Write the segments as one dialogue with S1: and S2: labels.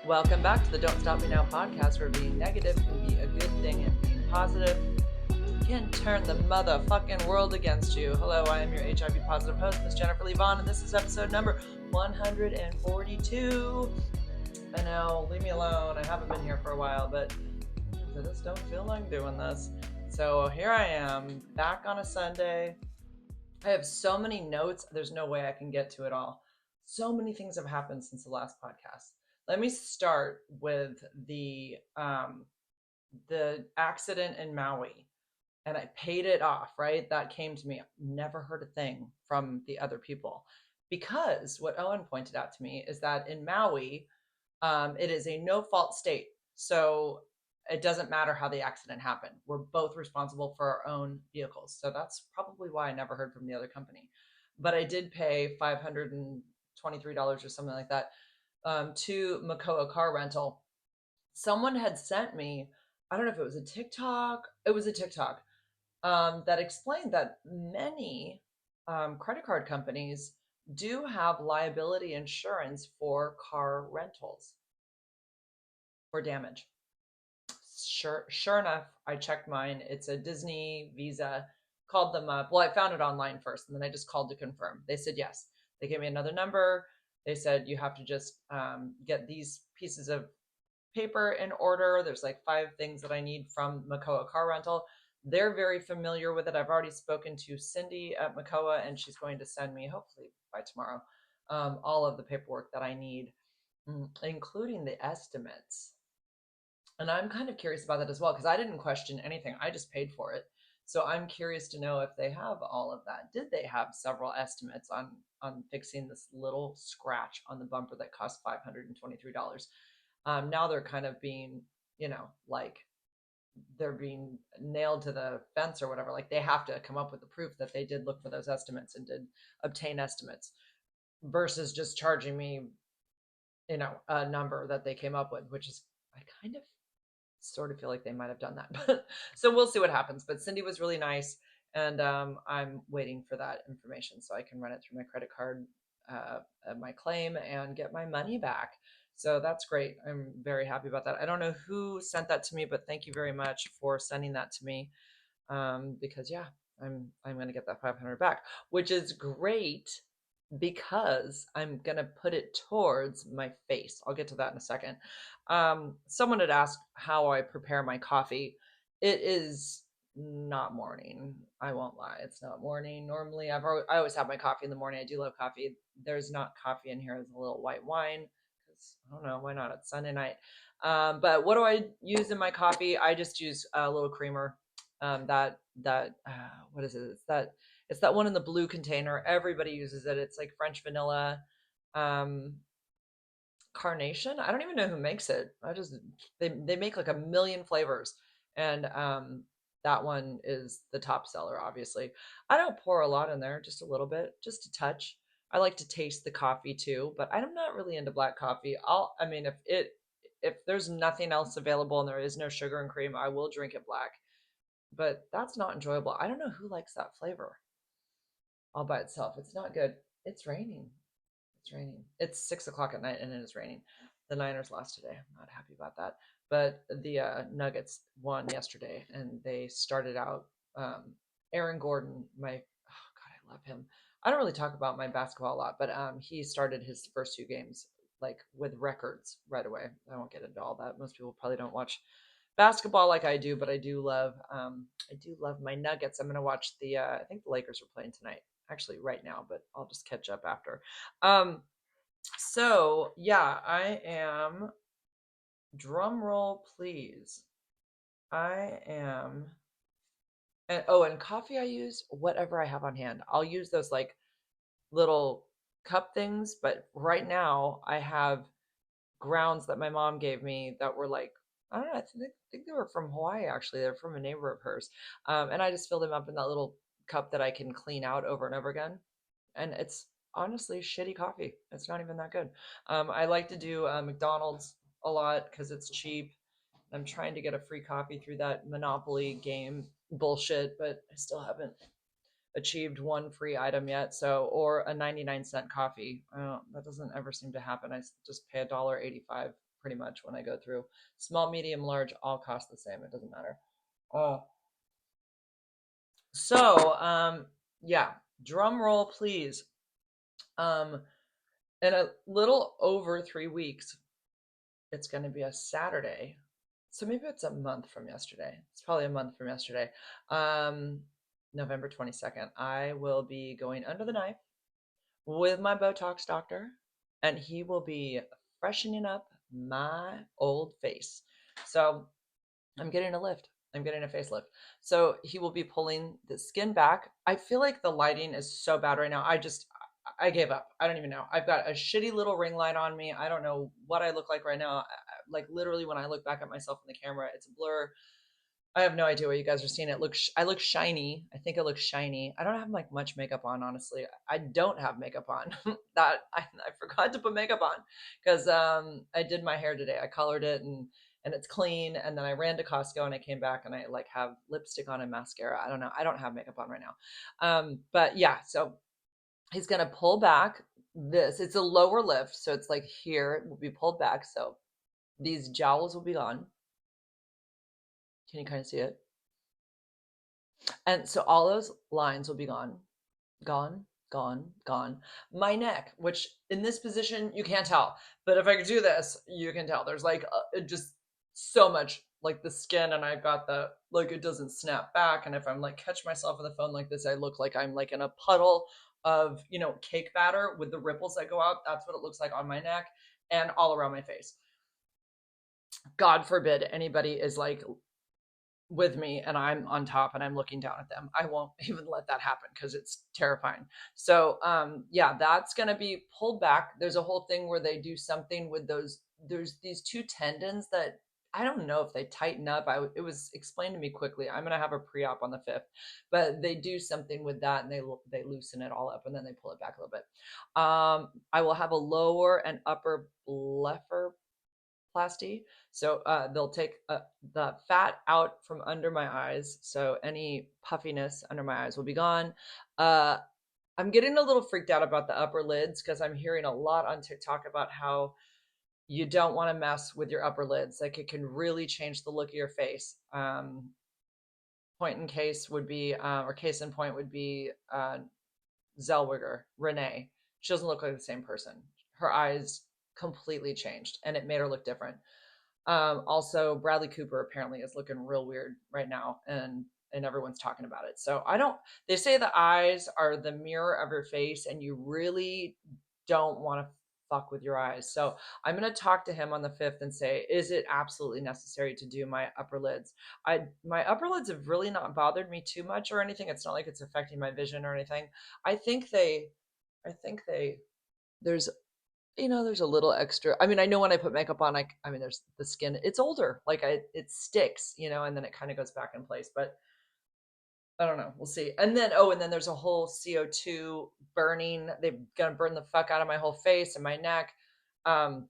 S1: Welcome back to the Don't Stop Me Now podcast, where being negative can be a good thing and being positive can turn the motherfucking world against you. Hello, I am your HIV positive host, Miss Jennifer Lee Vaughn, and this is episode number 142. I know, leave me alone. I haven't been here for a while, but I just don't feel like doing this. So here I am, back on a Sunday. I have so many notes, there's no way I can get to it all. So many things have happened since the last podcast. Let me start with the accident in Maui, and I paid it off, right? That came to me. Never heard a thing from the other people, because what Owen pointed out to me is that in Maui, it is a no fault state. So it doesn't matter how the accident happened. We're both responsible for our own vehicles. So that's probably why I never heard from the other company. But I did pay $523 or something like that to Makoa Car Rental. Someone had sent me, I don't know if it was a TikTok, that explained that many credit card companies do have liability insurance for car rentals for damage. Sure enough, I checked mine. It's a Disney Visa. Called them up. Well, I found it online first, and then I just called to confirm. They said yes. They gave me another number. They said you have to just get these pieces of paper in order. There's like 5 things that I need from Makoa Car Rental. They're very familiar with it. I've already spoken to Cindy at Makoa, and she's going to send me, hopefully by tomorrow, all of the paperwork that I need, including the estimates. And I'm kind of curious about that as well, because I didn't question anything. I just paid for it. So I'm curious to know if they have all of that. Did they have several estimates on fixing this little scratch on the bumper that cost $523? Now they're kind of being, like they're being nailed to the fence or whatever. Like they have to come up with the proof that they did look for those estimates and did obtain estimates, versus just charging me, a number that they came up with, which is, I kind of sort of feel like they might have done that. But so we'll see what happens. But Cindy was really nice, and I'm waiting for that information so I can run it through my credit card, my claim, and get my money back. So that's great. I'm very happy about that. I don't know who sent that to me, but thank you very much for sending that to me. Because yeah, I'm gonna get that 500 back, which is great, because I'm gonna put it towards my face. I'll get to that in a second. Someone had asked how I prepare my coffee. It is not morning. I won't lie. It's not morning. Normally, I always have my coffee in the morning. I do love coffee. There's not coffee in here. There's a little white wine, because I don't know, why not? It's Sunday night. But what do I use in my coffee? I just use a little creamer. What is it? It's that one in the blue container. Everybody uses it. It's like French vanilla, um, carnation. I don't even know who makes it. They make like a million flavors, and that one is the top seller. Obviously, I don't pour a lot in there, just a little bit, just a touch. I like to taste the coffee too, but I'm not really into black coffee. I mean, if there's nothing else available and there is no sugar and cream, I will drink it black. But that's not enjoyable. I don't know who likes that flavor all by itself. It's not good. It's raining. It's raining. It's 6 o'clock at night and it is raining. The Niners lost today. I'm not happy about that. But the Nuggets won yesterday, and they started out. Aaron Gordon, oh God, I love him. I don't really talk about my basketball a lot, but he started his first 2 games like with records right away. I won't get into all that. Most people probably don't watch basketball like I do, but I do love my Nuggets. I'm gonna watch I think the Lakers are playing tonight, actually right now, but I'll just catch up after. Um, so yeah, I am, drum roll please. I am, and coffee I use whatever I have on hand. I'll use those like little cup things, but right now I have grounds that my mom gave me that were like, I don't know, I think they were from Hawaii actually. They're from a neighbor of hers. And I just filled them up in that little cup that I can clean out over and over again. And it's honestly shitty coffee. It's not even that good. I like to do McDonald's a lot because it's cheap. I'm trying to get a free coffee through that Monopoly game bullshit, but I still haven't achieved one free item yet. So, or a 99-cent coffee. That doesn't ever seem to happen. I just pay $1.85 pretty much when I go through. Small, medium, large, all cost the same. It doesn't matter. Uh, so yeah, drum roll, please. Um, in a little over 3 weeks, it's going to be a Saturday. So maybe it's a month from yesterday. It's probably a month from yesterday. Um, November 22nd. I will be going under the knife with my Botox doctor, and he will be freshening up my old face. So I'm getting a lift. I'm getting a facelift. So he will be pulling the skin back. I feel like the lighting is so bad right now. I gave up. I don't even know. I've got a shitty little ring light on me. I don't know what I look like right now. Like literally when I look back at myself in the camera, it's a blur. I have no idea what you guys are seeing. I look shiny. I think it looks shiny. I don't have like much makeup on, honestly. I don't have makeup on. I forgot to put makeup on because I did my hair today. I colored it and it's clean. And then I ran to Costco and I came back and I like have lipstick on and mascara. I don't know. I don't have makeup on right now. But yeah, so he's gonna pull back this. It's a lower lift, so it's like here it will be pulled back. So these jowls will be gone. Can you kind of see it? And so all those lines will be gone, gone, gone, gone. My neck, which in this position you can't tell, but if I could do this, you can tell. There's like just so much like the skin, and I've got the like it doesn't snap back. And if I'm like catch myself on the phone like this, I look like I'm like in a puddle of cake batter with the ripples that go out. That's what it looks like on my neck and all around my face. God forbid anybody is like with me and I'm on top and I'm looking down at them. I won't even let that happen because it's terrifying. So yeah, that's gonna be pulled back. There's a whole thing where they do something with those. There's these two tendons that I don't know if they tighten up. It was explained to me quickly. I'm gonna have a pre-op on the 5th, but they do something with that and they loosen it all up and then they pull it back a little bit. I will have a lower and upper blepharoplasty. So they'll take the fat out from under my eyes. So any puffiness under my eyes will be gone. Uh, I'm getting a little freaked out about the upper lids because I'm hearing a lot on TikTok about how you don't want to mess with your upper lids. Like it can really change the look of your face. Point in case would be, or case in point would be Zellweger, Renee. She doesn't look like the same person. Her eyes completely changed and it made her look different. Also, Bradley Cooper apparently is looking real weird right now, and everyone's talking about it. So I don't. They say the eyes are the mirror of your face, and you really don't want to fuck with your eyes. So I'm gonna talk to him on the 5th and say, is it absolutely necessary to do my upper lids? My upper lids have really not bothered me too much or anything. It's not like it's affecting my vision or anything. I think they. I think they. There's there's a little extra. I mean, I know when I put makeup on, I mean, there's the skin. It's older, like it sticks, and then it kind of goes back in place. But I don't know. We'll see. And then there's a whole CO2 burning. They're gonna burn the fuck out of my whole face and my neck. Um,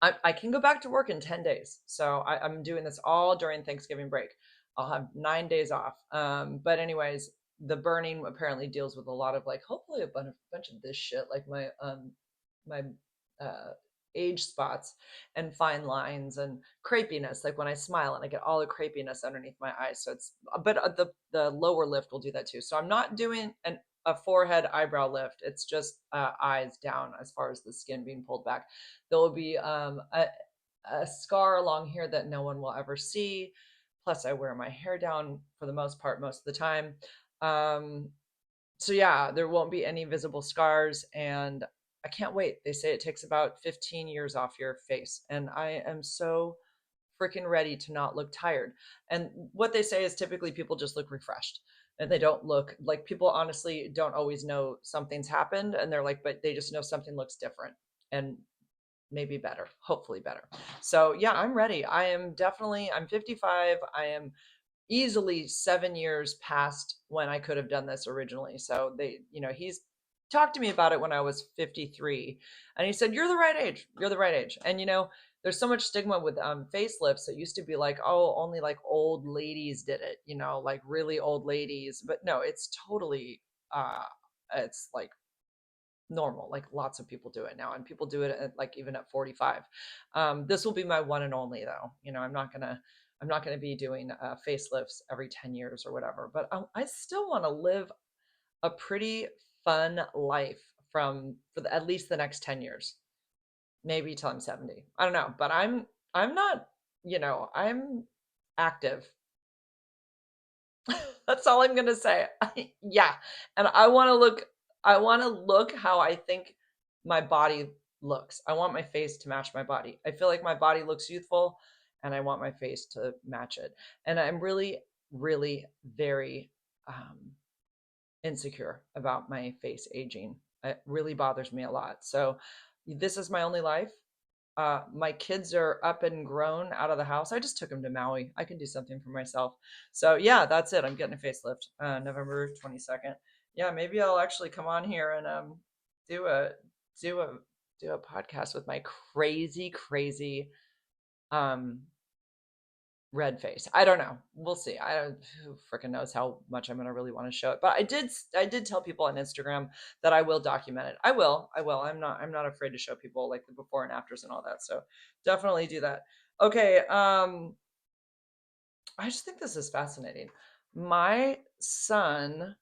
S1: I can go back to work in 10 days. So I'm doing this all during Thanksgiving break. I'll have 9 days off. But anyways, the burning apparently deals with a lot of like hopefully a bunch of this shit, like my uh, age spots and fine lines and crepiness. Like when I smile and I get all the crepiness underneath my eyes. So but the lower lift will do that too. So I'm not doing a forehead eyebrow lift. It's just eyes down as far as the skin being pulled back. There will be a scar along here that no one will ever see. Plus, I wear my hair down for the most part most of the time. Um, so yeah, there won't be any visible scars, and I can't wait. They say it takes about 15 years off your face, and I am so freaking ready to not look tired. And what they say is typically people just look refreshed and they don't look like people honestly don't always know something's happened and they're like, but they just know something looks different and maybe better, hopefully better. So yeah, I'm ready. I'm 55. I am easily 7 years past when I could have done this originally. So he's talked to me about it when I was 53, and he said, "You're the right age. You're the right age." And there's so much stigma with facelifts. It used to be like, oh, only like old ladies did it, like really old ladies. But no, it's totally, it's like normal. Like lots of people do it now, and people do it at, like even at 45. This will be my one and only though. I'm not gonna be doing facelifts every 10 years or whatever. But I still want to live a pretty fun life at least the next 10 years, maybe till I'm 70. I don't know, but I'm not, I'm active. That's all I'm gonna say. Yeah, and I want to look how I think my body looks. I want my face to match my body. I feel like my body looks youthful, and I want my face to match it. And I'm really, really very insecure about my face aging. It really bothers me a lot. So this is my only life. My kids are up and grown out of the house. I just took them to Maui. I can do something for myself. So yeah, that's it. I'm getting a facelift, November 22nd. Yeah, maybe I'll actually come on here and do a do a do a podcast with my crazy, crazy um red face. I don't know. We'll see. I don't Who freaking knows how much I'm gonna really want to show it. But I did tell people on Instagram that I will document it. I will. I'm not afraid to show people like the before and afters and all that. So definitely do that. Okay, I just think this is fascinating. My son,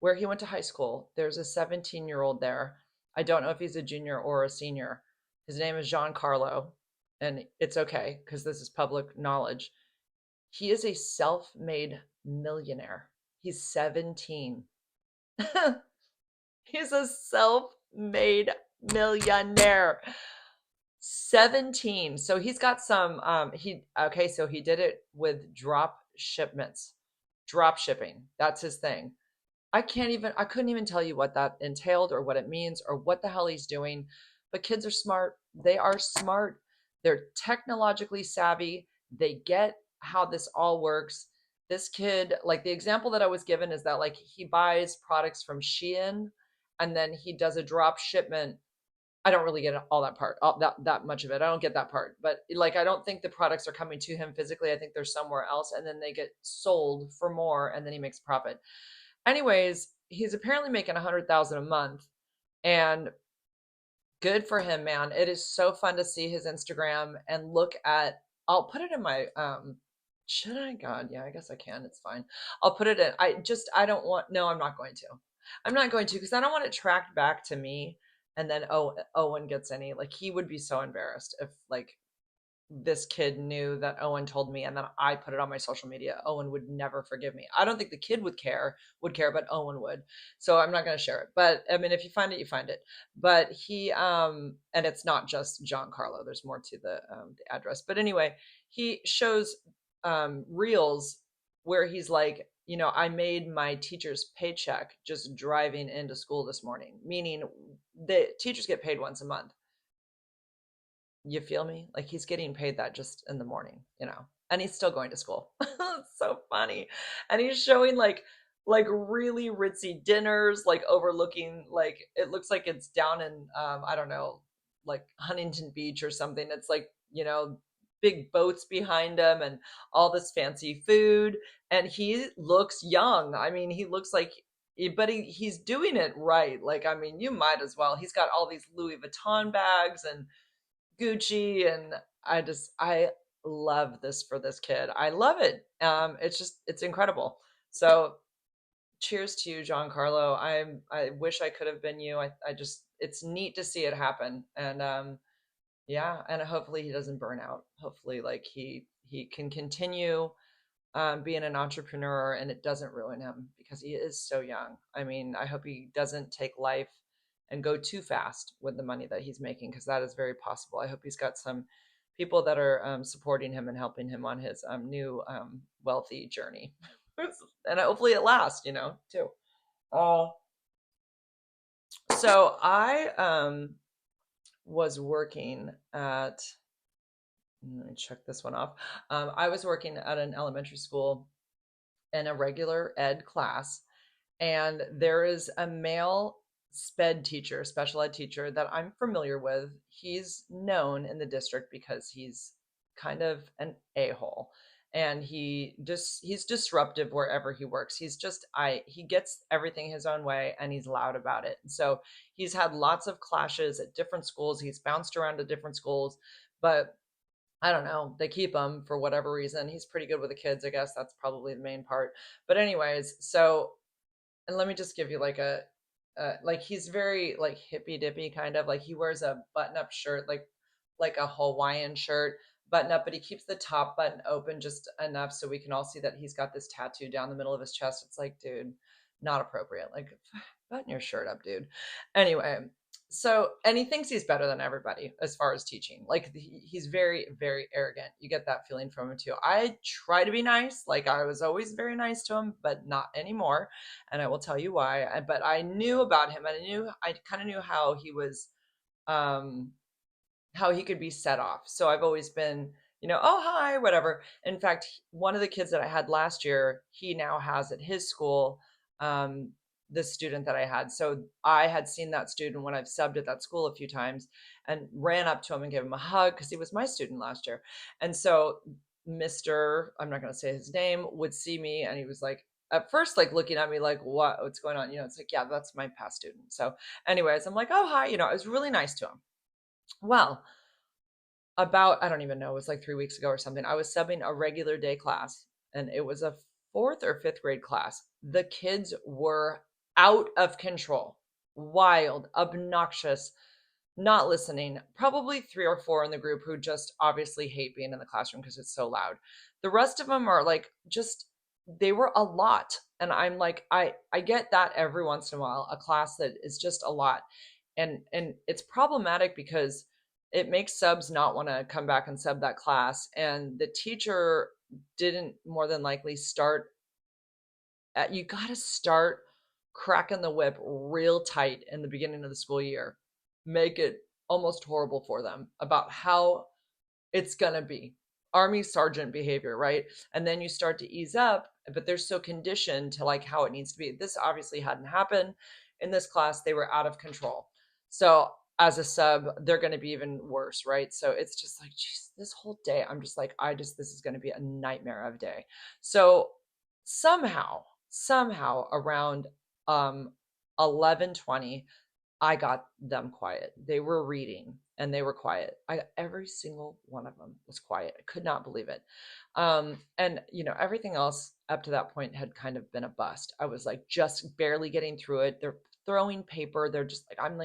S1: where he went to high school, there's a 17-year-old there. I don't know if he's a junior or a senior. His name is Giancarlo, and it's okay because this is public knowledge. He is a self-made millionaire. He's 17. He's a self-made millionaire. 17. So he's got some so he did it with drop shipments. Drop shipping. That's his thing. I couldn't even tell you what that entailed or what it means or what the hell he's doing. But kids are smart. They are smart. They're technologically savvy. They get how this all works. This kid, like the example that I was given is that like he buys products from Shein and then he does a drop shipment. I don't really get all that part, all that much of it. I don't get that part. But like I don't think the products are coming to him physically. I think they're somewhere else and then they get sold for more and then he makes profit. Anyways, he's apparently making 100,000 a month, and good for him, man. It is so fun to see his Instagram and look at. I'll put it in my. Should I? God, yeah, I guess I can. It's fine. I'll put it in. I don't want. No, I'm not going to. I'm not going to because I don't want it tracked back to me, and then Owen gets any. Like he would be so embarrassed if like this kid knew that Owen told me and then I put it on my social media. Owen would never forgive me. I don't think the kid would care, but Owen would. So I'm not going to share it. But I mean, if you find it, you find it. But he and it's not just Giancarlo. There's more to the address. But anyway, he shows reels where he's like, I made my teacher's paycheck just driving into school this morning, meaning the teachers get paid once a month. You feel me? Like he's getting paid that just in the morning, and he's still going to school. It's so funny. And he's showing like really ritzy dinners, like overlooking like it looks like it's down in I don't know, like Huntington Beach or something. It's like, big boats behind him and all this fancy food. And he looks young. I mean, he looks like but he's doing it right. Like, I mean, you might as well. He's got all these Louis Vuitton bags and Gucci, and I love this for this kid. I love it. It's incredible. So cheers to you, Giancarlo. I wish I could have been you. I just it's neat to see it happen. And yeah, and hopefully he doesn't burn out. Hopefully like he can continue being an entrepreneur and it doesn't ruin him because he is so young. I mean, I hope he doesn't take life and go too fast with the money that he's making because that is very possible. I hope he's got some people that are supporting him and helping him on his new wealthy journey. And hopefully it lasts, too. Uh, so I was working at, let me check this one off. I was working at an elementary school in a regular ed class, and there is a male sped teacher, special ed teacher that I'm familiar with. He's known in the district because he's kind of an a-hole. and he's disruptive wherever he works. He gets everything his own way, and he's loud about it. So he's had lots of clashes at different schools. He's bounced around to different schools, but I don't know, they keep him for whatever reason. He's pretty good with the kids, I guess. That's probably the main part. But anyways, so, and let me just give you like like he's very like hippy dippy kind of, like he wears a button up shirt, like a Hawaiian shirt, button up, but he keeps the top button open just enough so we can all see that he's got this tattoo down the middle of his chest. It's like, dude, not appropriate. Like, button your shirt up, dude. Anyway, so, and he thinks he's better than everybody as far as teaching. Like he's very, very arrogant. You get that feeling from him too. I try to be nice. Like I was always very nice to him, but not anymore. And I will tell you why. But I knew about him, and I kind of knew how he was, um, how he could be set off. So I've always been, oh, hi, whatever. In fact, one of the kids that I had last year, he now has at his school, um, the student that I had. So I had seen that student when I've subbed at that school a few times, and ran up to him and gave him a hug because he was my student last year. And so Mr. I'm not going to say his name, would see me, and he was like, at first, like looking at me like, what's going on? It's like, yeah, that's my past student. So anyways, I'm like, oh, hi. I was really nice to him. Well, about, I don't even know, it was like 3 weeks ago or something. I was subbing a regular day class, and it was a fourth or fifth grade class. The kids were out of control, wild, obnoxious, not listening. Probably three or four in the group who just obviously hate being in the classroom because it's so loud. The rest of them are like, just, they were a lot. And I'm like, I get that every once in a while, a class that is just a lot. And it's problematic because it makes subs not want to come back and sub that class. And the teacher didn't more than likely start you got to start cracking the whip real tight in the beginning of the school year. Make it almost horrible for them about how it's going to be. Army sergeant behavior, right? And then you start to ease up, but they're so conditioned to like how it needs to be. This obviously hadn't happened in this class. They were out of control. So as a sub, they're going to be even worse, right? So it's just like, geez, this whole day, I'm just like, this is going to be a nightmare of a day. So somehow around 11:20, I got them quiet. They were reading and they were quiet. Every single one of them was quiet. I could not believe it. And everything else up to that point had kind of been a bust. I was like just barely getting through it. They're throwing paper. They're just like, I'm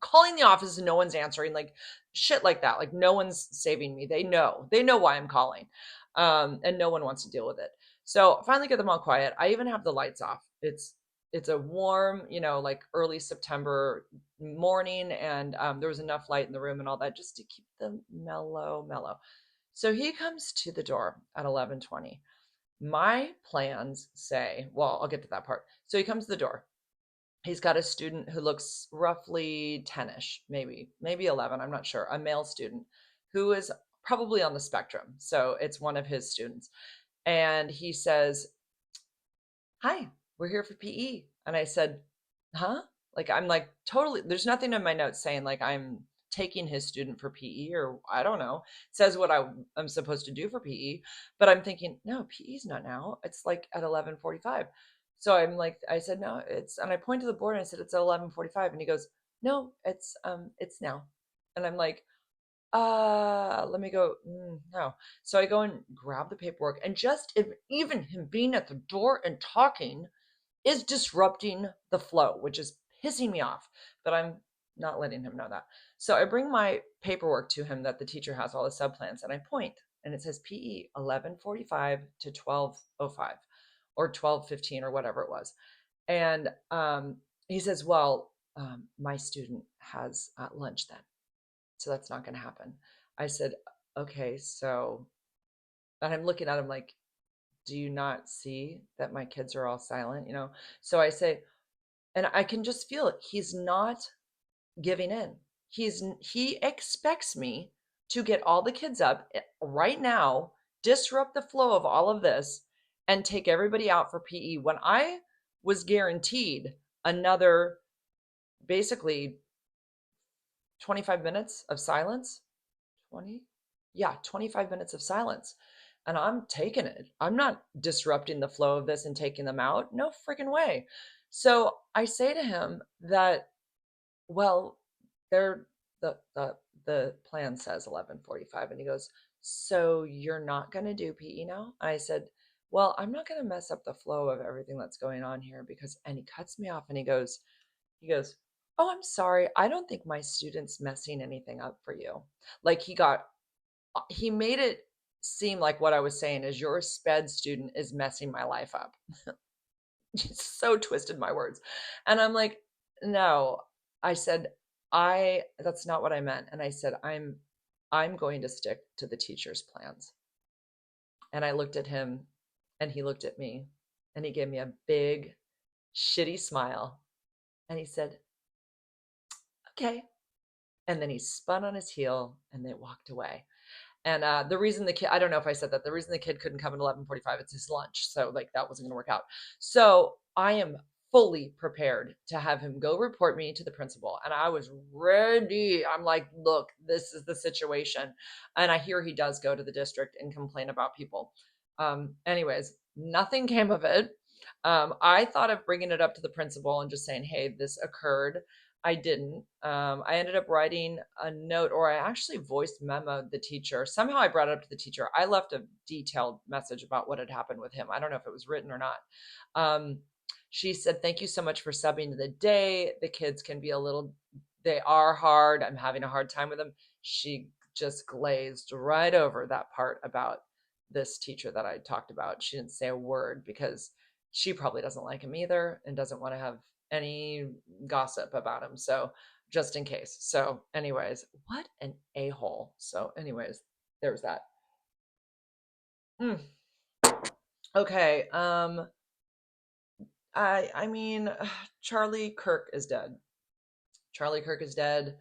S1: calling the office and no one's answering, like shit like that. Like no one's saving me. They know why I'm calling. And no one wants to deal with it. So finally get them all quiet. I even have the lights off. It's a warm, like early September morning, and there was enough light in the room and all that just to keep them mellow. So he comes to the door at 11:20. My plans say, well, I'll get to that part. So he comes to the door. He's got a student who looks roughly 10ish, maybe 11, I'm not sure, a male student who is probably on the spectrum. So it's one of his students. And he says, hi, we're here for PE. And I said, huh? Like, I'm like, totally, there's nothing in my notes saying like I'm taking his student for PE, or I don't know. It says what I'm supposed to do for PE, but I'm thinking, no, PE's not now. It's like at 11:45. So I'm like, I said, no, and I point to the board and I said, it's at 11:45. And he goes, no, it's now. And I'm like, let me go. No. So I go and grab the paperwork, and even him being at the door and talking is disrupting the flow, which is pissing me off. But I'm not letting him know that. So I bring my paperwork to him that the teacher has all the sub plans, and I point, and it says PE 11:45 to 12:05 or 12:15 or whatever it was. And he says, well, my student has lunch then, so that's not going to happen. I said, okay, so, and I'm looking at him like, do you not see that my kids are all silent? So I say, and I can just feel it. He's not giving in. He expects me to get all the kids up right now, disrupt the flow of all of this, and take everybody out for PE when I was guaranteed another basically 25 minutes of silence. 20? Yeah, 25 minutes of silence. and I'm taking it. I'm not disrupting the flow of this and taking them out. No freaking way. So I say to him that, well, they're the plan says 11:45, and he goes, "So you're not going to do PE now?" I said, "Well, I'm not going to mess up the flow of everything that's going on here because," and he cuts me off and he goes, "Oh, I'm sorry. I don't think my student's messing anything up for you." Like he made it seem like what I was saying is your sped student is messing my life up. So twisted my words. And I'm like, "No." I said, "I that's not what I meant." And I said, I'm going to stick to the teacher's plans." And I looked at him and he looked at me and he gave me a big shitty smile and he said, "Okay." And then he spun on his heel and they walked away. And the reason the kid, I don't know if I said that, the reason the kid couldn't come at 11:45, it's his lunch. So like that wasn't going to work out. So I am fully prepared to have him go report me to the principal. And I was ready. I'm like, look, this is the situation. And I hear he does go to the district and complain about people. Anyways, nothing came of it. I thought of bringing it up to the principal and just saying, hey, this occurred. I didn't. I ended up writing a note, or I actually voiced memoed the teacher. Somehow I brought it up to the teacher. I left a detailed message about what had happened with him. I don't know if it was written or not. Um, she said, "Thank you so much for subbing to the day. The kids can be a little, they are hard. I'm having a hard time with them." She just glazed right over that part about this teacher that I talked about. She didn't say a word because she probably doesn't like him either and doesn't want to have any gossip about him. So just in case. So, anyways, what an a-hole. So, anyways, there's that. Mm. Okay. I mean, Charlie Kirk is dead. Charlie Kirk is dead.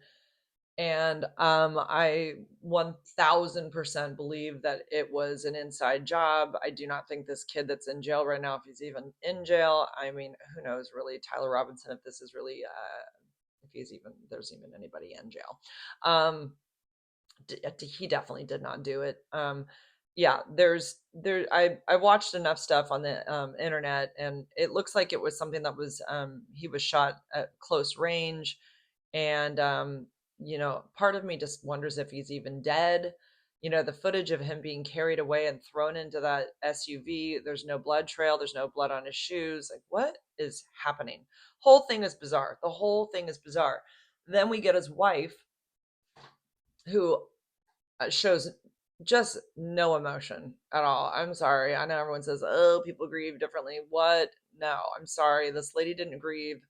S1: And I 1000% believe that it was an inside job. I do not think this kid that's in jail right now, if he's even in jail, I mean, who knows really, Tyler Robinson, if this is really, if there's even anybody in jail. Um, he definitely did not do it. Yeah, I watched enough stuff on the internet, and it looks like it was something that was he was shot at close range, and part of me just wonders if he's even dead. The footage of him being carried away and thrown into that SUV, there's no blood trail, there's no blood on his shoes. Like, what is happening? Whole thing is bizarre. The whole thing is bizarre. Then we get his wife, who shows just no emotion at all. I'm sorry. I know everyone says, oh, people grieve differently. What? No, I'm sorry. This lady didn't grieve.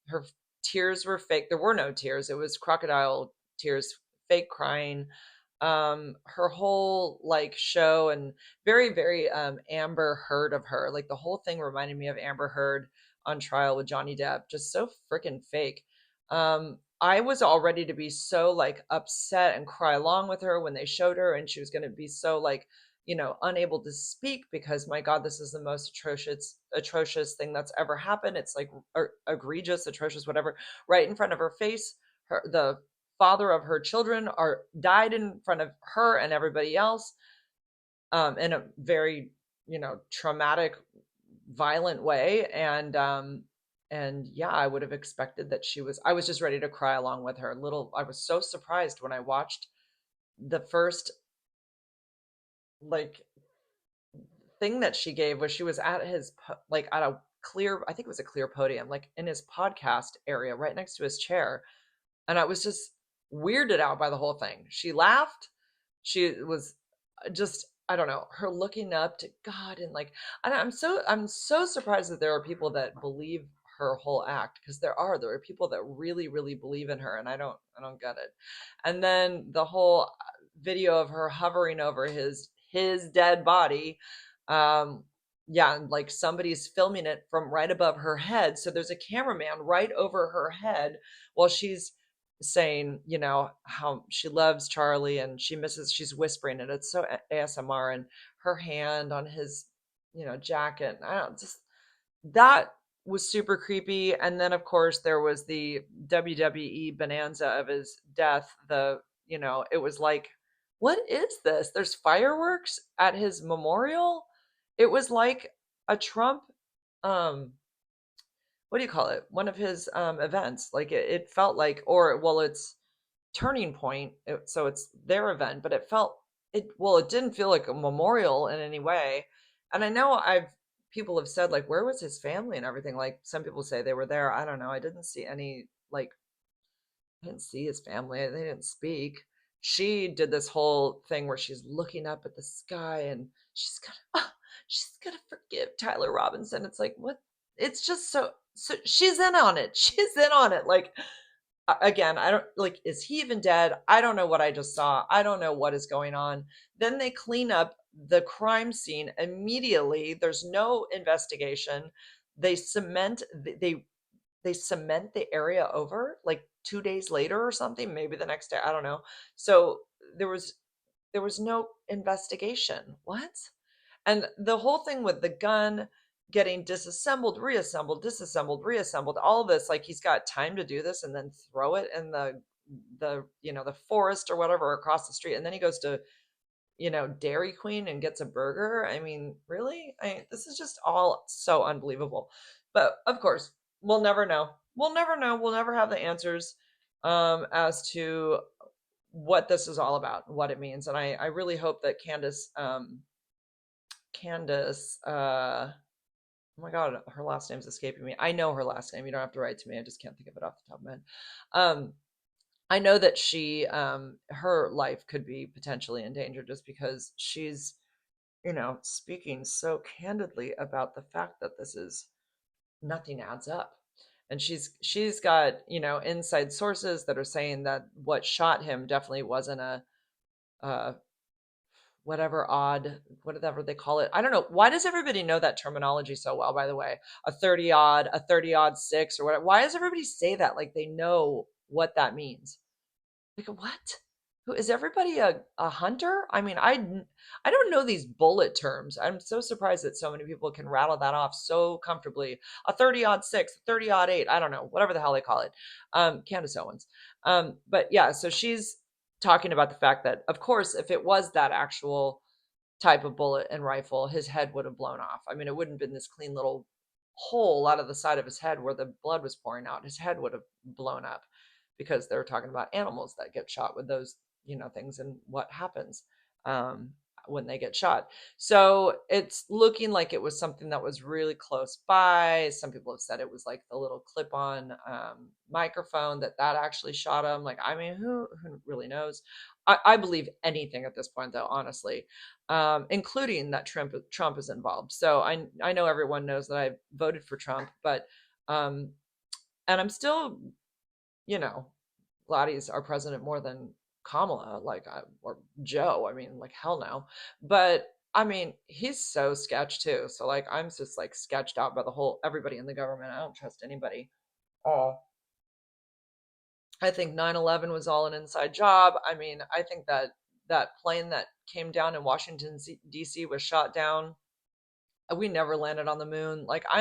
S1: Her tears were fake. There were no tears. It was crocodile tears, fake crying. Her whole like show, and very, very Amber Heard of her. Like the whole thing reminded me of Amber Heard on trial with Johnny Depp. Just so freaking fake. I was all ready to be so like upset and cry along with her when they showed her, and she was going to be so like, unable to speak because my God, this is the most atrocious thing that's ever happened. It's like egregious, atrocious, whatever, right in front of her face. The father of her children are died in front of her and everybody else, in a very, traumatic, violent way. And yeah, I would have expected that I was just ready to cry along with her. I was so surprised when I watched the first like thing that she gave, was she was at like at a clear, I think it was a clear podium, like in his podcast area right next to his chair. And I was just weirded out by the whole thing. She laughed. She was just, I don't know, her looking up to God, and like, I'm so surprised that there are people that believe her whole act, because there are people that really, really believe in her, and I don't get it. And then the whole video of her hovering over his dead body, um yeah, and like somebody's filming it from right above her head, so there's a cameraman right over her head while she's saying, how she loves Charlie and she's whispering it. It's so ASMR, and her hand on his, jacket. I don't just, that was super creepy. And then of course there was the WWE bonanza of his death. It was like what is this? There's fireworks at his memorial. It was like a Trump, um, what do you call it? One of his events. Like it felt like, or well, it's Turning Point, so it's their event, but it felt it didn't feel like a memorial in any way. And I know I've people have said like, where was his family and everything? Like some people say they were there. I don't know. I didn't see any like I didn't see his family. They didn't speak. She did this whole thing where she's looking up at the sky and she's gonna forgive Tyler Robinson. It's like what? It's just so she's in on it. She's in on it. Like again, I don't like, is he even dead? I don't know what I just saw. I don't know what is going on. Then they clean up the crime scene immediately. There's no investigation. They cement they cement the area over like 2 days later or something, maybe the next day. I don't know. So there was there was no investigation. What? And the whole thing with the gun getting disassembled, reassembled, disassembled, reassembled, all this, like he's got time to do this and then throw it in the forest or whatever across the street. And then he goes to, Dairy Queen and gets a burger. I mean, really? This is just all so unbelievable. But of course, we'll never know. We'll never know. We'll never have the answers as to what this is all about, what it means. And I really hope that Candace, oh my God, her last name's escaping me. I know her last name. You don't have to write to me. I just can't think of it off the top of my head. Um, I know that her life could be potentially in danger just because she's, speaking so candidly about the fact that this is nothing adds up. And she's got, inside sources that are saying that what shot him definitely wasn't a whatever they call it. I don't know. Why does everybody know that terminology so well, by the way? A 30 odd six or whatever. Why does everybody say that like they know what that means? Like, what? Who is everybody a hunter? I mean, I don't know these bullet terms. I'm so surprised that so many people can rattle that off so comfortably. A 30 odd six, a 30 odd eight, I don't know, whatever the hell they call it. Candace Owens. But yeah, so she's talking about the fact that, of course, if it was that actual type of bullet and rifle, his head would have blown off. I mean, it wouldn't have been this clean little hole out of the side of his head where the blood was pouring out. His head would have blown up because they're talking about animals that get shot with those, things and what happens um, when they get shot. So it's looking like it was something that was really close by. Some people have said it was like the little clip-on microphone that actually shot him. Like, I mean, who really knows? I believe anything at this point, though, honestly, including that Trump is involved. So I know everyone knows that I voted for Trump, but um, and I'm still, you know, glad he's our president more than Kamala, or Joe. I mean, like hell no. But I mean, he's so sketch too. So like, I'm just like sketched out by the whole everybody in the government. I don't trust anybody. Oh, I think 9/11 was all an inside job. I mean, I think that plane that came down in Washington D.C. was shot down. We never landed on the moon. Like I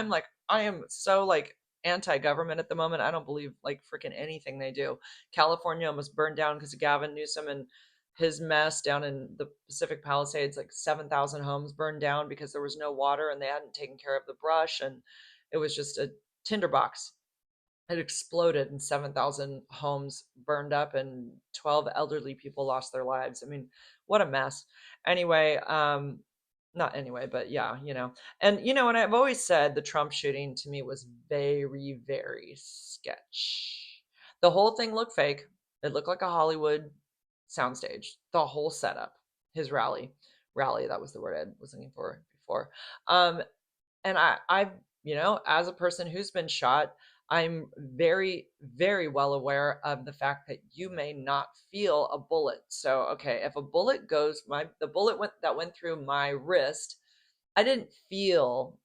S1: am so like anti-government at the moment. I don't believe like freaking anything they do. California almost burned down because of Gavin Newsom and his mess down in the Pacific Palisades. Like 7,000 homes burned down because there was no water and they hadn't taken care of the brush, and it was just a tinderbox. It exploded and 7,000 homes burned up and 12 elderly people lost their lives. I mean, what a mess. Anyway, not anyway, but yeah, and I've always said the Trump shooting to me was very, very sketch. The whole thing looked fake. It looked like a Hollywood soundstage. The whole setup, his rally, that was the word I was looking for before. And I've, as a person who's been shot, I'm very, very well aware of the fact that you may not feel a bullet. So, okay, if a bullet goes, the bullet that went through my wrist, I didn't feel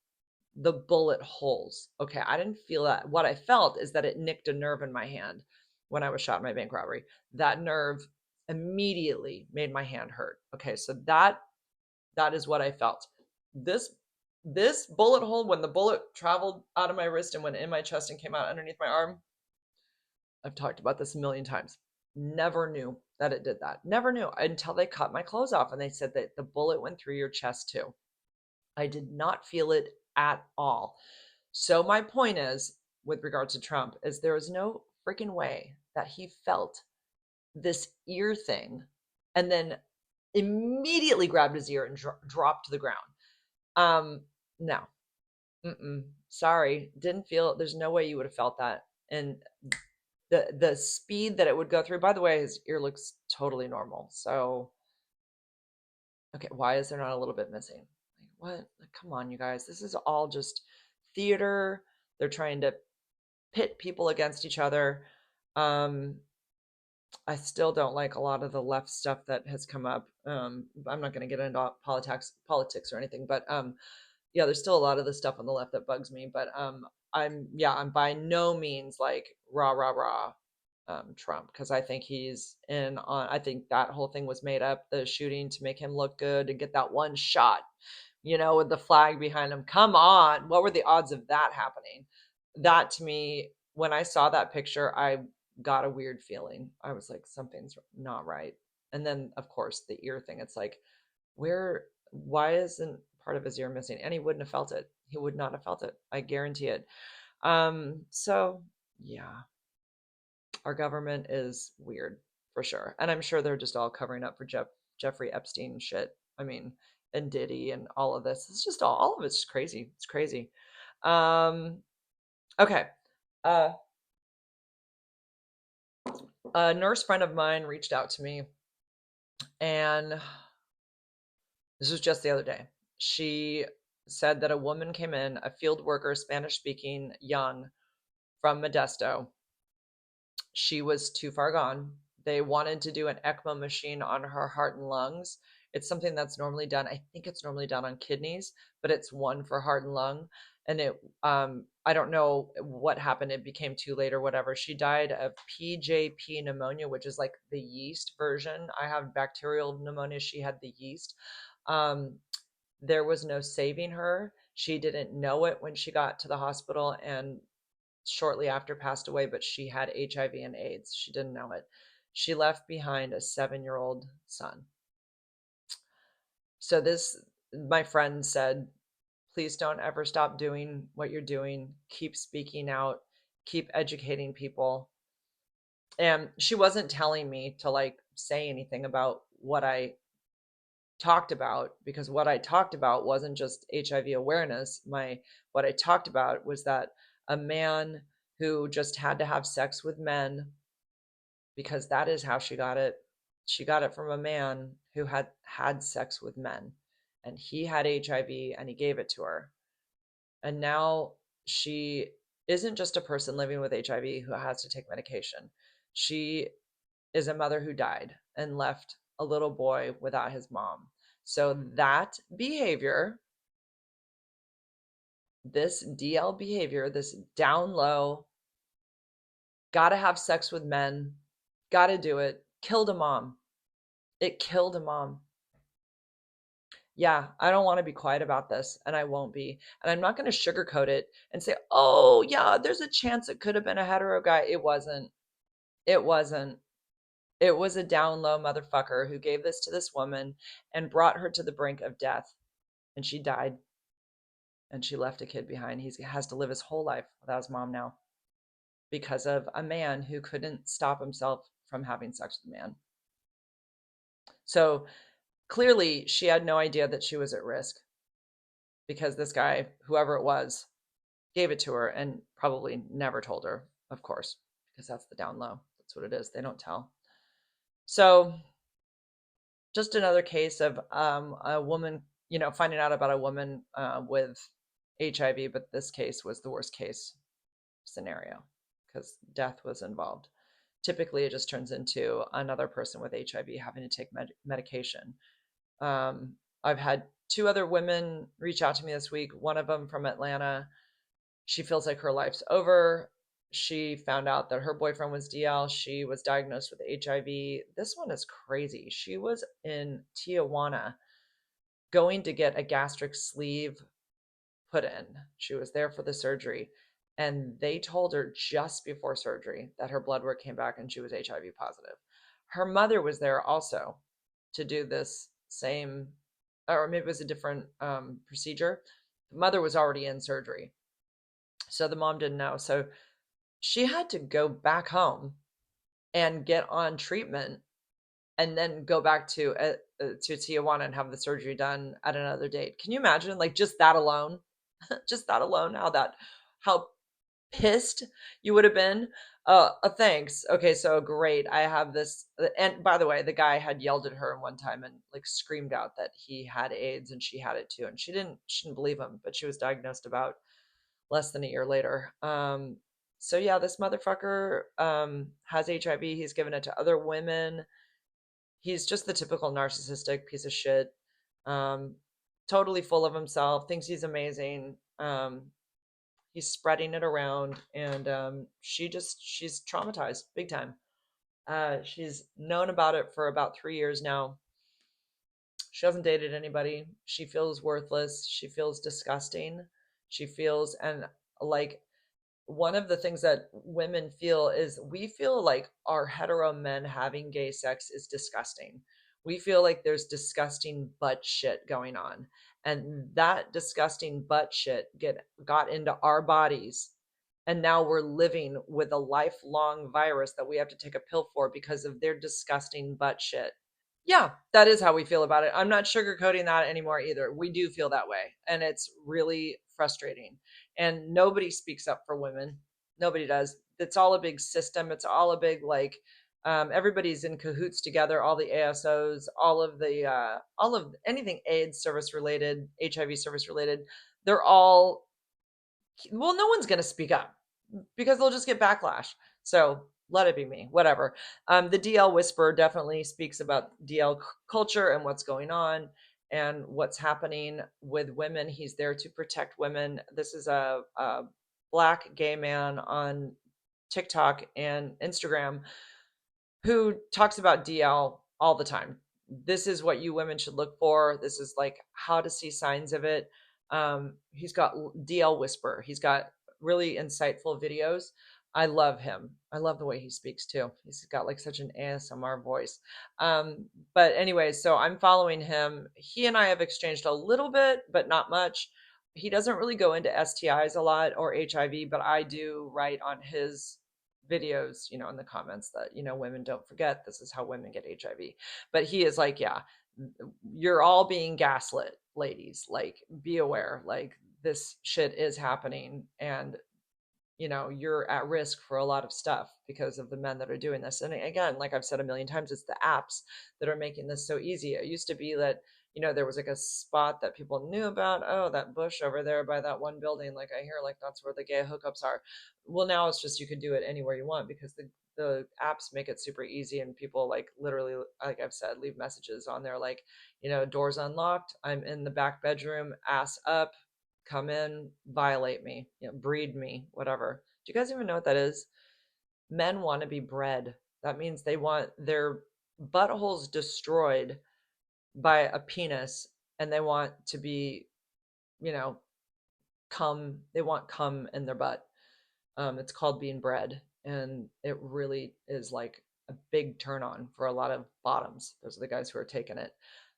S1: the bullet holes. Okay, I didn't feel that. What I felt is that it nicked a nerve in my hand when I was shot in my bank robbery. That nerve immediately made my hand hurt. Okay, so that is what I felt. This bullet hole, when the bullet traveled out of my wrist and went in my chest and came out underneath my arm, I've talked about this a million times. Never knew that it did that. Never knew until they cut my clothes off and they said that the bullet went through your chest too. I did not feel it at all. So my point is, with regard to Trump, is there is no freaking way that he felt this ear thing and then immediately grabbed his ear and dropped to the ground. No, sorry, didn't feel it. There's no way you would have felt that. And the speed that it would go through. By the way, his ear looks totally normal. So, okay, why is there not a little bit missing? Like, what? Like, come on, you guys. This is all just theater. They're trying to pit people against each other. I still don't like a lot of the left stuff that has come up. I'm not going to get into politics or anything, but yeah, there's still a lot of the stuff on the left that bugs me. But I'm by no means like rah rah rah Trump, because I think he's in on. I think that whole thing was made up, the shooting, to make him look good and get that one shot, with the flag behind him. Come on, what were the odds of that happening? That, to me, when I saw that picture, I got a weird feeling. I was like, something's not right. And then, of course, the ear thing. It's like, why isn't part of his ear missing? And he wouldn't have felt it. He would not have felt it. I guarantee it. So yeah, our government is weird for sure. And I'm sure they're just all covering up for Jeffrey Epstein shit. I mean, and Diddy and all of this. It's just all of it's crazy. It's crazy. Okay. Uh, a nurse friend of mine reached out to me, and this was just the other day. She said that a woman came in, a field worker, Spanish speaking, young, from Modesto. She was too far gone. They wanted to do an ECMO machine on her heart and lungs. It's something that's normally done. I think it's normally done on kidneys, but it's one for heart and lung. And I don't know what happened. It became too late or whatever. She died of PJP pneumonia, which is like the yeast version. I have bacterial pneumonia. She had the yeast. There was no saving her. She didn't know it when she got to the hospital, and shortly after passed away, but she had HIV and AIDS. She didn't know it. She left behind a 7-year-old son. So my friend said, please don't ever stop doing what you're doing. Keep speaking out, keep educating people. And she wasn't telling me to like say anything about what I talked about, because what I talked about wasn't just HIV awareness. What I talked about was that a man who just had to have sex with men, because that is how she got it. She got it from a man who had sex with men, and he had HIV and he gave it to her. And now she isn't just a person living with HIV who has to take medication. She is a mother who died and left a little boy without his mom. So that behavior, this DL behavior, this down low, gotta have sex with men, gotta do it, killed a mom. It killed a mom. Yeah, I don't want to be quiet about this, and I won't be. And I'm not going to sugarcoat it and say, oh, yeah, there's a chance it could have been a hetero guy. It wasn't. It wasn't. It was a down low motherfucker who gave this to this woman and brought her to the brink of death. And she died. And she left a kid behind. He has to live his whole life without his mom now, because of a man who couldn't stop himself from having sex with a man. So clearly, she had no idea that she was at risk, because this guy, whoever it was, gave it to her and probably never told her, of course, because that's the down low. That's what it is. They don't tell. So just another case of a woman, finding out about a woman with HIV, but this case was the worst case scenario because death was involved. Typically, it just turns into another person with HIV having to take medication. I've had 2 other women reach out to me this week, one of them from Atlanta. She feels like her life's over. She found out that her boyfriend was DL. She was diagnosed with HIV. This one is crazy. She was in Tijuana going to get a gastric sleeve put in. She was there for the surgery. And they told her just before surgery that her blood work came back and she was HIV positive. her mother was there also to do this same, or maybe it was a different procedure. The mother was already in surgery, so the mom didn't know. So she had to go back home and get on treatment and then go back to Tijuana and have the surgery done at another date. Can you imagine, like, just that alone? Just that alone, how pissed you would have been. Thanks. Okay, so great. I have this. And by the way, the guy had yelled at her one time and like screamed out that he had AIDS and she had it too, and she didn't believe him, but she was diagnosed about less than a year later. So yeah, this motherfucker has HIV. He's given it to other women. He's just the typical narcissistic piece of shit. Um, totally full of himself, thinks he's amazing. He's spreading it around, and she's traumatized big time. She's known about it for about 3 years now. She hasn't dated anybody. She feels worthless. She feels disgusting. She feels, and like, one of the things that women feel is we feel like our hetero men having gay sex is disgusting. We feel like there's disgusting butt shit going on. And that disgusting butt shit got into our bodies. And now we're living with a lifelong virus that we have to take a pill for because of their disgusting butt shit. Yeah, that is how we feel about it. I'm not sugarcoating that anymore either. We do feel that way, and it's really frustrating. And nobody speaks up for women. Nobody does. It's all a big system. It's all a big like everybody's in cahoots together. All the ASOs, all of anything AIDS service related, HIV service related. They're all, well, no one's going to speak up because they'll just get backlash. So let it be me, whatever. The DL Whisperer definitely speaks about DL culture and what's going on and what's happening with women. He's there to protect women. This is a black gay man on TikTok and Instagram who talks about DL all the time. This is what you women should look for. This is like how to see signs of it. He's got DL Whisper. He's got really insightful videos. I love him. I love the way he speaks too. He's got like such an ASMR voice. But anyway, so I'm following him. He and I have exchanged a little bit, but not much. He doesn't really go into STIs a lot or HIV, but I do write on his videos, in the comments that, women don't forget, this is how women get HIV. But he is like, yeah, you're all being gaslit, ladies. Like, be aware, like, this shit is happening, and you're at risk for a lot of stuff because of the men that are doing this. And again, like I've said a million times, it's the apps that are making this so easy. It used to be that, there was like a spot that people knew about. Oh, that bush over there by that one building. Like, I hear like that's where the gay hookups are. Well, now it's just you can do it anywhere you want because the apps make it super easy, and people like literally, like I've said, leave messages on there like, doors unlocked, I'm in the back bedroom, ass up, come in, violate me, breed me, whatever. Do you guys even know what that is? Men want to be bred. That means they want their buttholes destroyed by a penis, and they want to be, you know, they want cum in their butt. It's called being bred, and it really is like a big turn on for a lot of bottoms. Those are the guys who are taking it.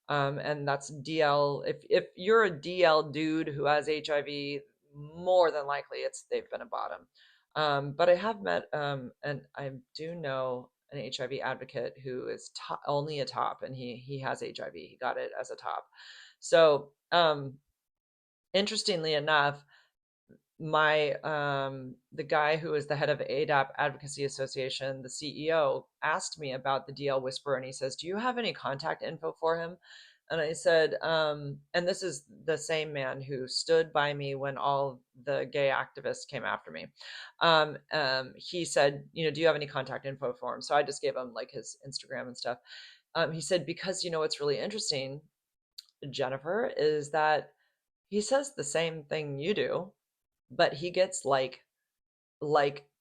S1: And that's DL. If you're a DL dude who has HIV, more than likely they've been a bottom. But I have met, and I do know an HIV advocate who is only a top, and he has HIV. He got it as a top. So interestingly enough, my the guy who is the head of ADAP Advocacy Association, the CEO, asked me about the DL Whisperer, and he says, "Do you have any contact info for him?" And I said, and this is the same man who stood by me when all the gay activists came after me. He said, do you have any contact info for him? So I just gave him like his Instagram and stuff. He said, because what's really interesting, Jennifer, is that he says the same thing you do, but he gets like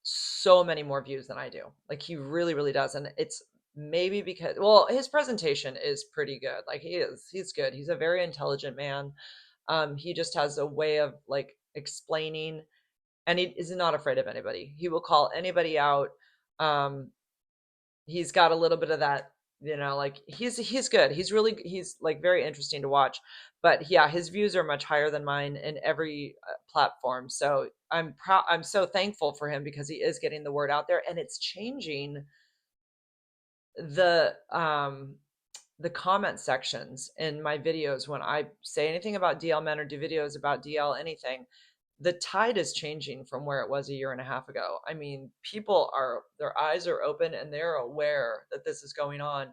S1: so many more views than I do. Like, he really, really does. And it's maybe because, well, his presentation is pretty good. Like, he's good. He's a very intelligent man. He just has a way of like explaining, and he is not afraid of anybody. He will call anybody out. Um, he's got a little bit of that, like he's good. He's like very interesting to watch. But yeah, his views are much higher than mine in every platform. So I'm proud. I'm so thankful for him because he is getting the word out there, and it's changing the um the comment sections in my videos when I say anything about DL men or do videos about DL anything. The tide is changing from where it was a year and a half ago. I mean, people are, their eyes are open and they're aware that this is going on.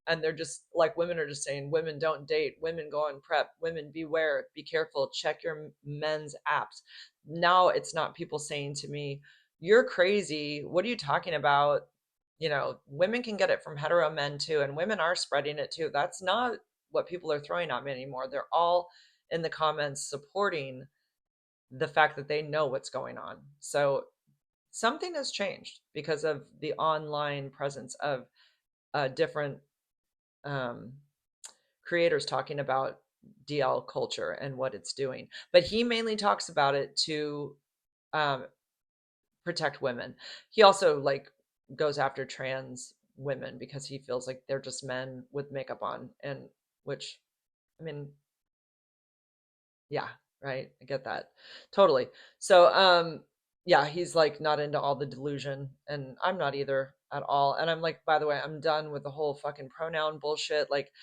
S1: And they're just like, women are just saying, women don't date, women go on prep, women beware, be careful, check your men's apps. Now it's not people saying to me, you're crazy. What are you talking about? Women can get it from hetero men too, and women are spreading it too. That's not what people are throwing at me anymore. They're all in the comments supporting the fact that they know what's going on. So something has changed because of the online presence of different um, creators talking about DL culture and what it's doing. But he mainly talks about it to um, protect women. He also like goes after trans women because he feels like they're just men with makeup on, and which, I mean, yeah, right. I get that. Totally. So, yeah, he's like not into all the delusion, and I'm not either at all. And I'm like, by the way, I'm done with the whole fucking pronoun bullshit. Like,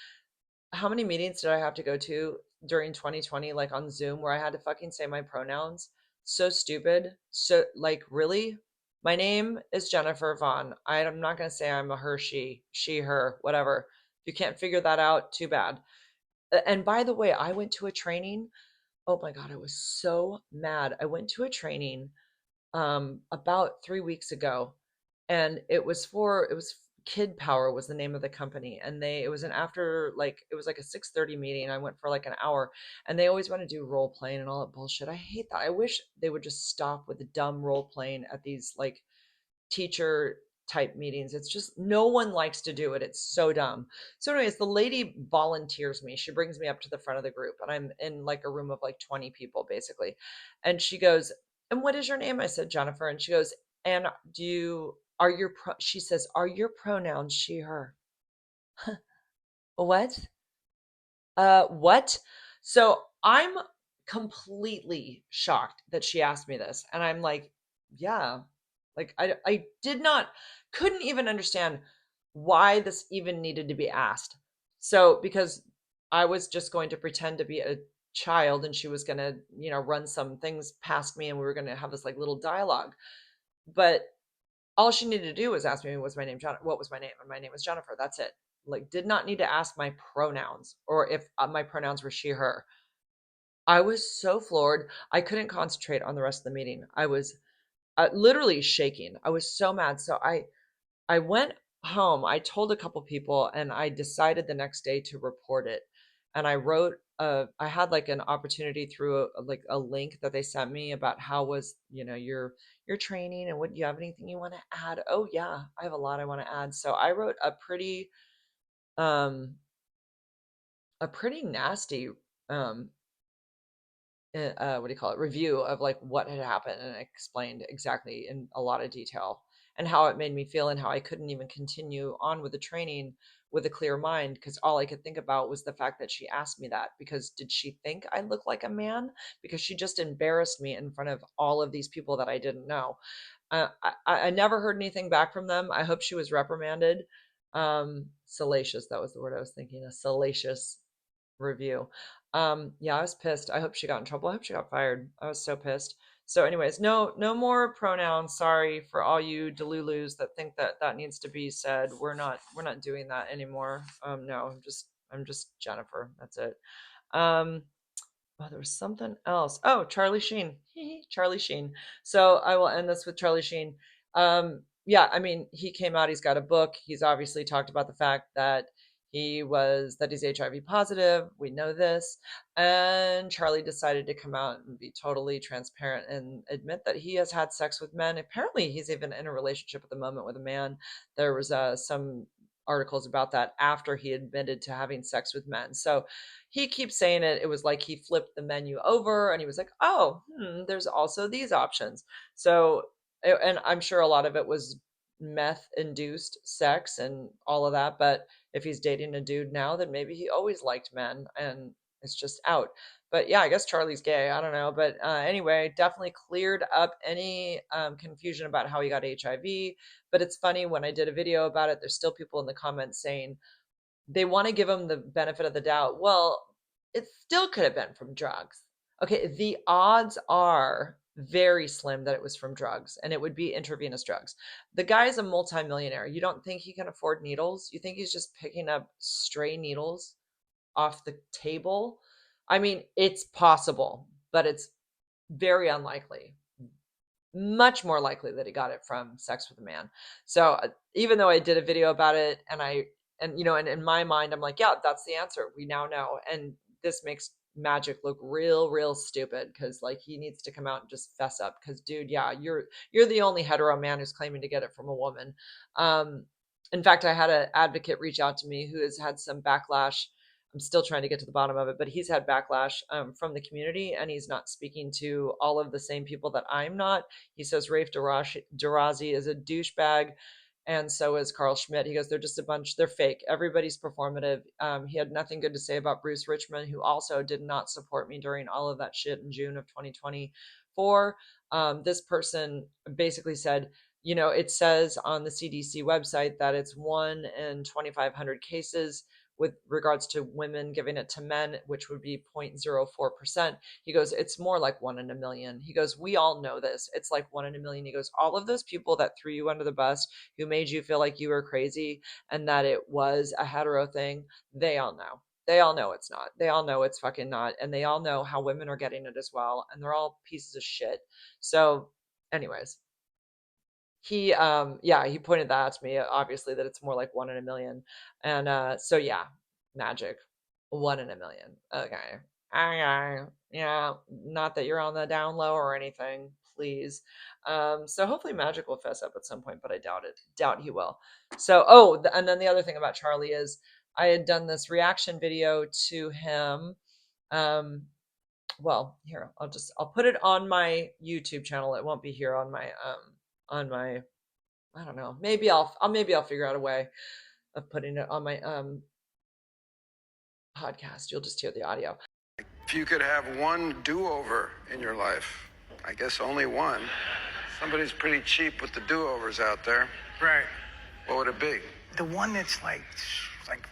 S1: how many meetings did I have to go to during 2020, like on Zoom, where I had to fucking say my pronouns? So stupid. So, like, really? My name is Jennifer Vaughn. I'm not going to say I'm a her, she, her, whatever. If you can't figure that out, too bad. And by the way, I went to a training. Oh my God, I was so mad. I went to a training about 3 weeks ago, and it was Kid Power was the name of the company, and it was an after, like, it was like a 6:30 meeting. I went for like an hour, and they always want to do role playing and all that bullshit. I hate that. I wish they would just stop with the dumb role playing at these like teacher type meetings. It's just no one likes to do it. It's so dumb. So, anyways, the lady volunteers me. She brings me up to the front of the group, and I'm in like a room of like 20 people basically. And she goes, "And what is your name?" I said, "Jennifer." And she goes, "And she says, are your pronouns she, her?" What? What? So I'm completely shocked that she asked me this. And I'm like, yeah, like I did not, couldn't even understand why this even needed to be asked. So, because I was just going to pretend to be a child and she was going to, run some things past me and we were going to have this like little dialogue. But all she needed to do was ask me, was my name what was my name? And my name was Jennifer. That's it. Like, did not need to ask my pronouns or if my pronouns were she, her. I was so floored. I couldn't concentrate on the rest of the meeting. I was literally shaking. I was so mad. So I went home. I told a couple people, and I decided the next day to report it. And I had like an opportunity through like a link that they sent me about how was, your training, and would you have anything you want to add? Oh yeah, I have a lot I want to add. So I wrote um a pretty nasty um what do you call it, review of like what had happened, and I explained exactly in a lot of detail and how it made me feel and how I couldn't even continue on with the training with a clear mind because all I could think about was the fact that she asked me that. Because did she think I look like a man? Because she just embarrassed me in front of all of these people that I didn't know. I never heard anything back from them. I hope she was reprimanded. Salacious, that was the word I was thinking, a salacious review. Yeah, I was pissed. I hope she got in trouble. I hope she got fired. I was so pissed. So, anyways, no more pronouns. Sorry for all you delulus that think that that needs to be said. We're not doing that anymore. No, I'm just Jennifer. That's it. Um, Oh, there was something else. Oh, Charlie Sheen. Charlie Sheen. So I will end this with Charlie Sheen. Yeah, I mean, he came out, he's got a book. He's obviously talked about the fact that he's HIV positive. We know this. And Charlie decided to come out and be totally transparent and admit that he has had sex with men. Apparently, he's even in a relationship at the moment with a man. There was some articles about that after he admitted to having sex with men. So he keeps saying it. It was like he flipped the menu over and he was like, oh, there's also these options. So, and I'm sure a lot of it was meth induced sex and all of that. But if he's dating a dude now, then maybe he always liked men and it's just out. But yeah, I guess Charlie's gay. I don't know. But anyway, definitely cleared up any confusion about how he got HIV. But it's funny, when I did a video about it, there's still people in the comments saying they want to give him the benefit of the doubt. Well, it still could have been from drugs. Okay, the odds are very slim that it was from drugs, and it would be intravenous drugs. The guy is a multimillionaire. You don't think he can afford needles? You think he's just picking up stray needles off the table? I mean, it's possible, but it's very unlikely. Much more likely that he got it from sex with a man. So even though I did a video about it, and you know, and in my mind, I'm like, yeah, that's the answer. We now know. And this makes Magic look real stupid, because like he needs to come out and just fess up, because dude, yeah, you're the only hetero man who's claiming to get it from a woman. um in fact, I had an advocate reach out to me who has had some backlash. I'm still trying to get to the bottom of it, but he's had backlash from the community, and he's not speaking to all of the same people that I'm not. He says Rafe Darazi is a douchebag, and so is Carl Schmidt. He goes, they're just a bunch, they're fake. Everybody's performative. He had nothing good to say about Bruce Richmond, who also did not support me during all of that shit in June of 2024. This person basically said, you know, it says on the CDC website that it's 1 in 2,500 cases with regards to women giving it to men, which would be 0.04%. He goes, it's more like 1 in a million. He goes, we all know this. It's like 1 in a million. He goes, all of those people that threw you under the bus, who made you feel like you were crazy and that it was a hetero thing, they all know. They all know it's not. They all know it's fucking not. And they all know how women are getting it as well. And they're all pieces of shit. So, anyways, he pointed that out to me, obviously, that it's more like 1 in a million. And so yeah, Magic, 1 in a million. Okay. Okay. Yeah, not that you're on the down low or anything, please. So hopefully Magic will fess up at some point, but I doubt it. Doubt he will. So and then the other thing about Charlie is I had done this reaction video to him. Well, here, I'll put it on my YouTube channel. It won't be here on my, I don't know. Maybe I'll figure out a way of putting it on my podcast. You'll just hear the audio.
S2: If you could have one do-over in your life, I guess only one. Somebody's pretty cheap with the do-overs out there.
S3: Right.
S2: What would it be?
S3: The one that's like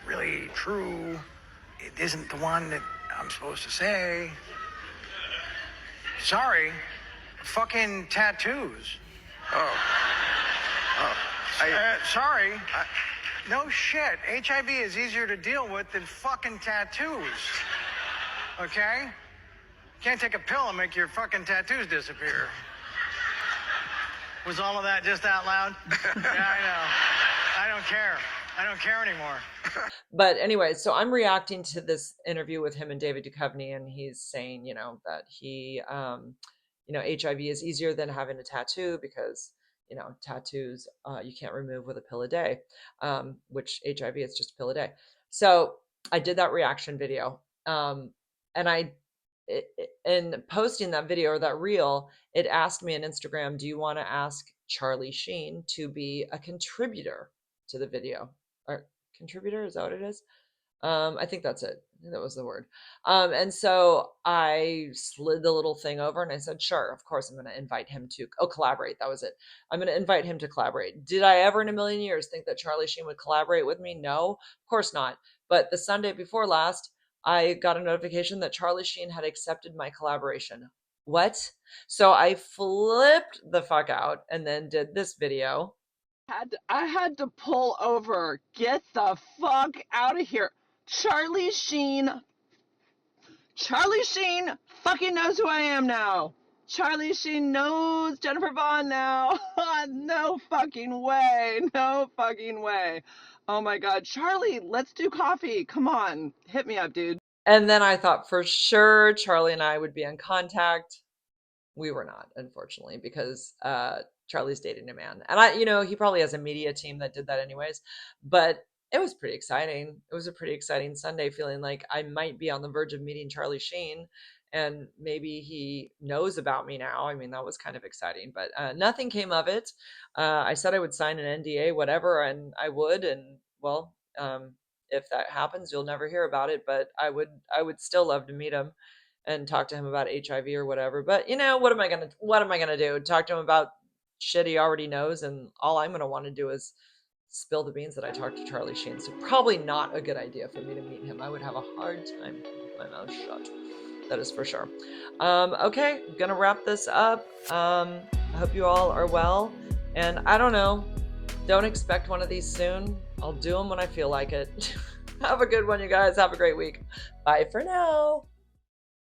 S3: really true. It isn't the one that I'm supposed to say. Sorry. Fucking tattoos.
S2: Oh.
S3: Sorry. No shit. HIV is easier to deal with than fucking tattoos. Okay? Can't take a pill and make your fucking tattoos disappear. Was all of that just out loud? Yeah, I know. I don't care. I don't care anymore.
S1: But anyway, so I'm reacting to this interview with him and David Duchovny, and he's saying, you know, that he, you know, HIV is easier than having a tattoo because, you know, tattoos you can't remove with a pill a day, which HIV is just a pill a day. So I did that reaction video, and in posting that video or that reel, it asked me on Instagram, do you want to ask Charlie Sheen to be a contributor to the video? Or contributor, is that what it is? I think that's it. I think that was the word. And so I slid the little thing over and I said, sure, of course, I'm going to invite him to collaborate. That was it. I'm going to invite him to collaborate. Did I ever in a million years think that Charlie Sheen would collaborate with me? No, of course not. But the Sunday before last, I got a notification that Charlie Sheen had accepted my collaboration. What? So I flipped the fuck out and then did this video.
S4: I had to pull over. Get the fuck out of here. Charlie Sheen fucking knows who I am now. Charlie Sheen knows Jennifer Vaughn now. No fucking way. No fucking way. Oh my God. Charlie, let's do coffee. Come on. Hit me up, dude.
S1: And then I thought for sure Charlie and I would be in contact. We were not, unfortunately, because Charlie's dating a man. And I, you know, he probably has a media team that did that anyways. But it was pretty exciting. It was a pretty exciting Sunday, feeling like I might be on the verge of meeting Charlie Sheen. and maybe he knows about me now. I mean, that was kind of exciting, but nothing came of it. I said I would sign an NDA, whatever, and I would. And well, if that happens, you'll never hear about it. But I would still love to meet him and talk to him about HIV or whatever. But what am I gonna do? Talk to him about shit he already knows, and all I'm gonna want to do is spill the beans that I talked to Charlie Sheen. So probably not a good idea for me to meet him. I would have a hard time keeping my mouth shut. That is for sure. Okay, gonna wrap this up. I hope you all are well. And I don't know, don't expect one of these soon. I'll do them when I feel like it. Have a good one, you guys. Have a great week. Bye for now.